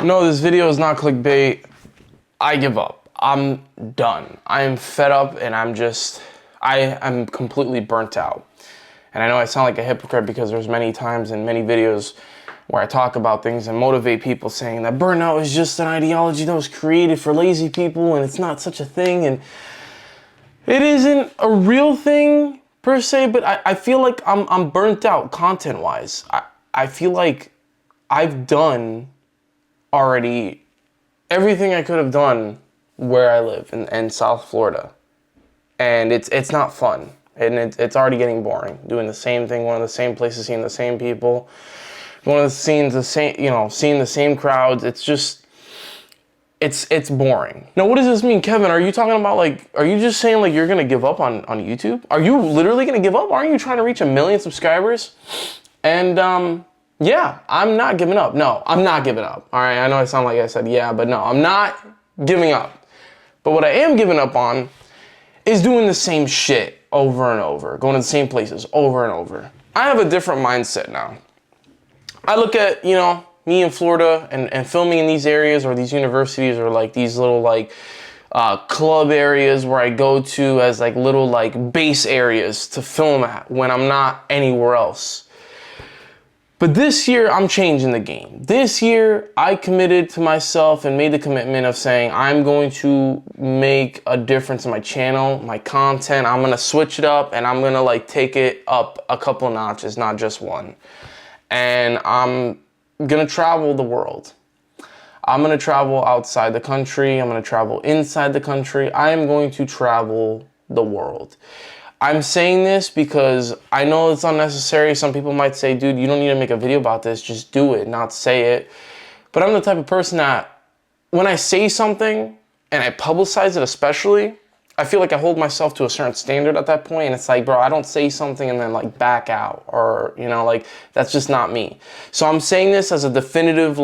No, this video is not clickbait. I give up. I'm done. I am fed up and I'm completely burnt out. And I know I sound like a hypocrite because there's many times in many videos where I talk about things and motivate people saying that burnout is just an ideology that was created for lazy people and it's not such a thing. And it isn't a real thing per se, but I feel like I'm burnt out content-wise. I feel like I've done already everything I could have done where I live in South Florida. And it's not fun. And it's already getting boring. Doing the same thing, going to the same places, seeing the same people, going to the scenes, seeing the same crowds. It's just, it's boring. Now, what does this mean, Kevin? Are you talking about are you just saying you're gonna give up on YouTube? Are you literally gonna give up? Aren't you trying to reach 1 million subscribers? And yeah, I'm not giving up. No, I'm not giving up. All right, I know I sound like I said yeah, but no, I'm not giving up. But what I am giving up on is doing the same shit over and over, going to the same places over and over. I have a different mindset now. I look at, me in Florida and filming in these areas or these universities or these little club areas where I go to as little base areas to film at when I'm not anywhere else. But this year, I'm changing the game. This year, I committed to myself and made the commitment of saying, I'm going to make a difference in my channel, my content. I'm going to switch it up and I'm going to take it up a couple notches, not just one. And I'm going to travel the world. I'm going to travel outside the country. I'm going to travel inside the country. I am going to travel the world. I'm saying this because I know it's unnecessary. Some people might say, dude, you don't need to make a video about this. Just do it, not say it. But I'm the type of person that when I say something and I publicize it especially, I feel like I hold myself to a certain standard at that point. And it's bro, I don't say something and then back out or, that's just not me. So I'm saying this as a definitive,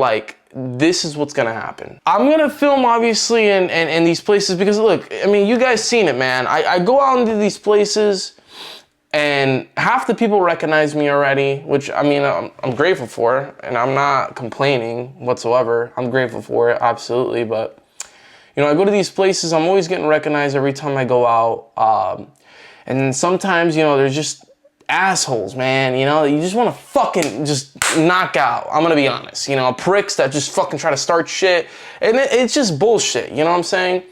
this is what's gonna happen. I'm gonna film obviously in these places because look, I mean, you guys seen it, man. I go out into these places and half the people recognize me already, which I mean, I'm grateful for, and I'm not complaining whatsoever. I'm grateful for it, absolutely. But I go to these places, I'm always getting recognized every time I go out. And sometimes, there's just assholes, man, you just want to fucking just knock out. I'm gonna be honest, pricks that just fucking try to start shit, and it's just bullshit, you know what I'm saying?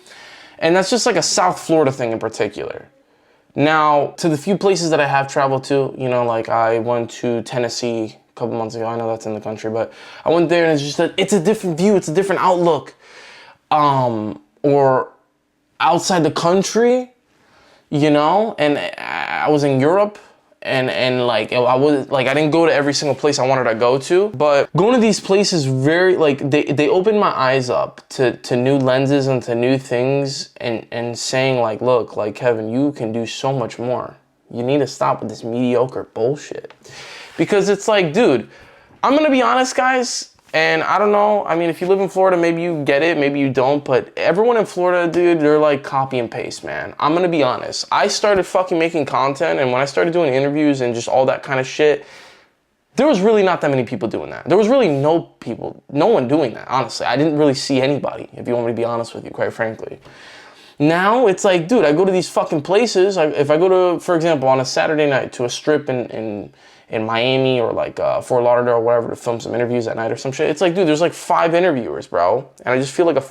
And that's just a South Florida thing in particular. Now, to the few places that I have traveled to, I went to Tennessee a couple months ago. I know that's in the country, but I went there and it's a different view, it's a different outlook. Or outside the country, and I was in Europe. And I didn't go to every single place I wanted to go to, but going to these places very they opened my eyes up to new lenses and to new things and saying look, Kevin, you can do so much more. You need to stop with this mediocre bullshit. Because it's dude, I'm gonna be honest, guys, and I don't know, I mean, if you live in Florida, maybe you get it, maybe you don't, but everyone in Florida, dude, they're copy and paste, man. I'm gonna be honest. I started fucking making content, and when I started doing interviews and just all that kind of shit, there was really not that many people doing that. There was really no one doing that, honestly. I didn't really see anybody, if you want me to be honest with you, quite frankly. Now, it's dude, I go to these fucking places. If I go to, for example, on a Saturday night to a strip in Miami or Fort Lauderdale or whatever to film some interviews at night or some shit. It's dude, there's 5 interviewers, bro. And I just feel like I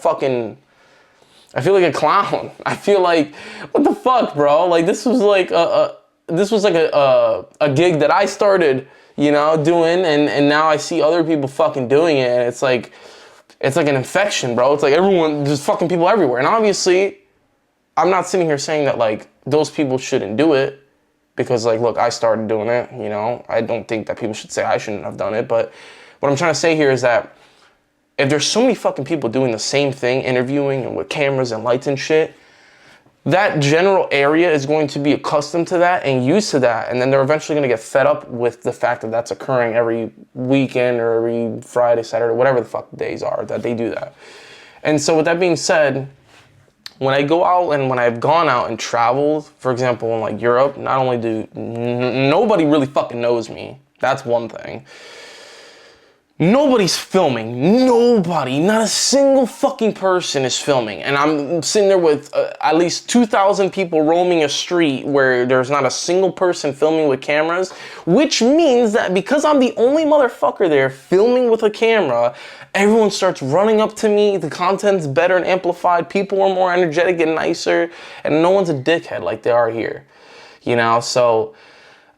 feel like a clown. I feel what the fuck, bro? This was a gig that I started, doing, and now I see other people fucking doing it, and it's an infection, bro. It's everyone, there's fucking people everywhere. And obviously, I'm not sitting here saying that those people shouldn't do it. Because look, I started doing it, I don't think that people should say I shouldn't have done it, but what I'm trying to say here is that if there's so many fucking people doing the same thing, interviewing and with cameras and lights and shit, that general area is going to be accustomed to that and used to that, and then they're eventually going to get fed up with the fact that that's occurring every weekend or every Friday, Saturday, whatever the fuck days are that they do that. And so with that being said, when I go out and when I've gone out and traveled, for example, in Europe, not only nobody really fucking knows me. That's one thing. Nobody's filming. Nobody. Not a single fucking person is filming. And I'm sitting there with at least 2,000 people roaming a street where there's not a single person filming with cameras, which means that because I'm the only motherfucker there filming with a camera, everyone starts running up to me. The content's better and amplified. People are more energetic and nicer. And no one's a dickhead like they are here. You know, so...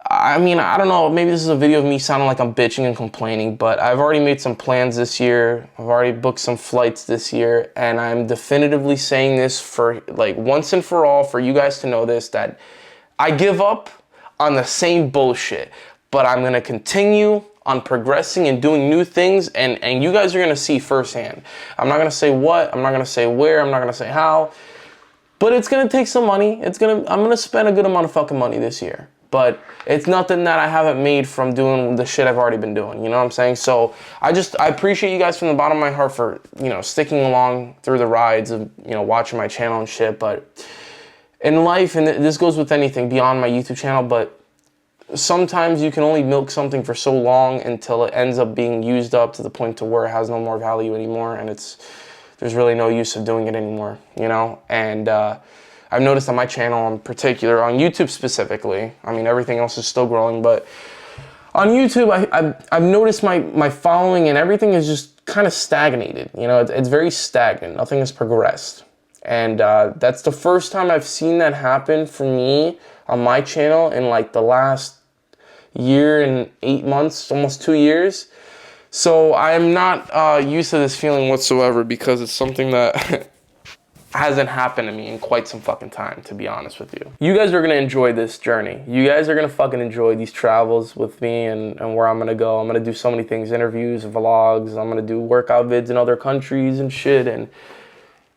I mean, I don't know, maybe this is a video of me sounding like I'm bitching and complaining, but I've already made some plans this year. I've already booked some flights this year, and I'm definitively saying this for, like, once and for all, for you guys to know this, that I give up on the same bullshit, but I'm going to continue on progressing and doing new things, and you guys are going to see firsthand. I'm not going to say what, I'm not going to say where, I'm not going to say how, but it's going to take some money. I'm going to spend a good amount of fucking money this year. But it's nothing that I haven't made from doing the shit I've already been doing. You know what I'm saying? So I appreciate you guys from the bottom of my heart for, you know, sticking along through the rides of, you know, watching my channel and shit. But in life, and this goes with anything beyond my YouTube channel, but sometimes you can only milk something for so long until it ends up being used up to the point to where it has no more value anymore. And there's really no use of doing it anymore, you know? And, I've noticed on my channel in particular, on YouTube specifically, I mean, everything else is still growing, but on YouTube, I've noticed my following and everything is just kind of stagnated. You know, it's very stagnant. Nothing has progressed. And that's the first time I've seen that happen for me on my channel in like the last year and 8 months, almost 2 years. So I'm not used to this feeling whatsoever because it's something that... hasn't happened to me in quite some fucking time, to be honest with you. You guys are gonna enjoy this journey. You guys are gonna fucking enjoy these travels with me and where I'm gonna go. I'm gonna do so many things, interviews, vlogs. I'm gonna do workout vids in other countries and shit. And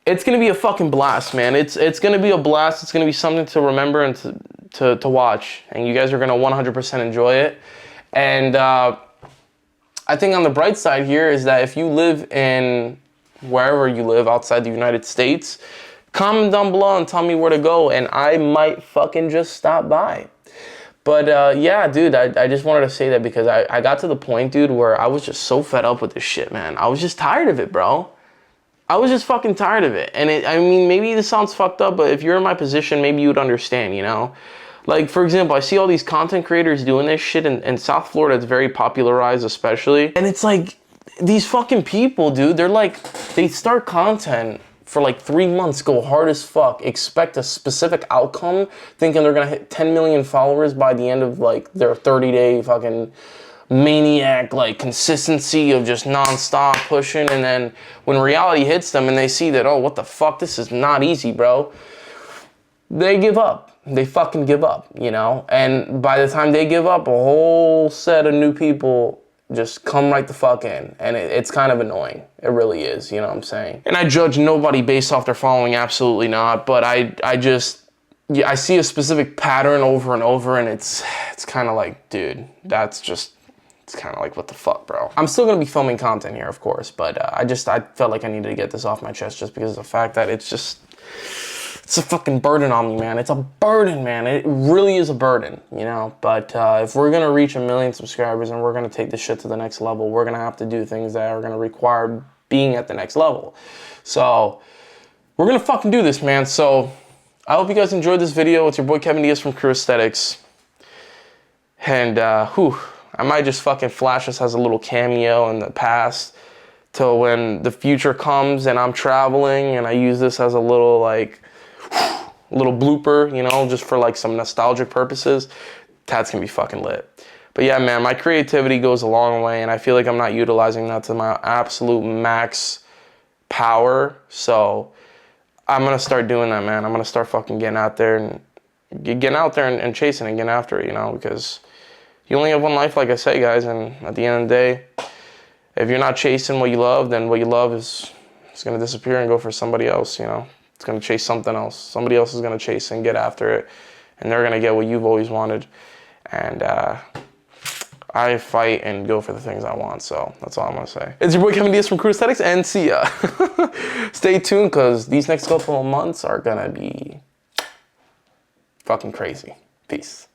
it's gonna be a fucking blast, man. It's gonna be a blast. It's gonna be something to remember and to watch. And you guys are gonna 100% enjoy it. And I think on the bright side here is that if you live in wherever you live outside the United States, comment down below and tell me where to go, and I might fucking just stop by. But yeah, dude, I just wanted to say that because I got to the point, dude, where I was just so fed up with this shit, man. I was just tired of it, bro. I was just fucking tired of it. And I mean, maybe this sounds fucked up, but if you're in my position, maybe you would understand, you know? Like, for example, I see all these content creators doing this shit in South Florida. It's very popularized, especially. And it's like, these fucking people, dude, they're like, they start content for like 3 months, go hard as fuck, expect a specific outcome, thinking they're gonna hit 10 million followers by the end of like their 30-day fucking maniac, like consistency of just nonstop pushing. And then when reality hits them and they see that, oh, what the fuck, this is not easy, bro, they give up. They fucking give up, you know? And by the time they give up, a whole set of new people just come right the fuck in, and it's kind of annoying. It really is, you know what I'm saying? And I judge nobody based off their following, absolutely not, but I see a specific pattern over and over, and it's kind of like, dude, it's kind of like, what the fuck, bro? I'm still gonna be filming content here, of course, but I felt like I needed to get this off my chest just because of the fact that it's a fucking burden on me, man. It's a burden, man. It really is a burden, you know? But if we're gonna reach 1 million subscribers and we're gonna take this shit to the next level, we're gonna have to do things that are gonna require being at the next level. So we're gonna fucking do this, man. So I hope you guys enjoyed this video. It's your boy Kevin Diaz from Crew Aesthetics. And I might just fucking flash this as a little cameo in the past till when the future comes and I'm traveling, and I use this as a little like little blooper, you know, just for like some nostalgic purposes. That's gonna be fucking lit. But yeah, man, my creativity goes a long way, and I feel like I'm not utilizing that to my absolute max power. So I'm gonna start doing that, man. I'm gonna start fucking getting out there and chasing and getting after it, you know, because you only have one life, like I say, guys, and at the end of the day, if you're not chasing what you love, then what you love is gonna disappear and go for somebody else, you know. It's gonna chase something else. Somebody else is gonna chase and get after it, and they're gonna get what you've always wanted. And I fight and go for the things I want, so that's all I'm gonna say. It's your boy Kevin Diaz from Crew Aesthetics, and see ya. Stay tuned, because these next couple of months are gonna be fucking crazy. Peace.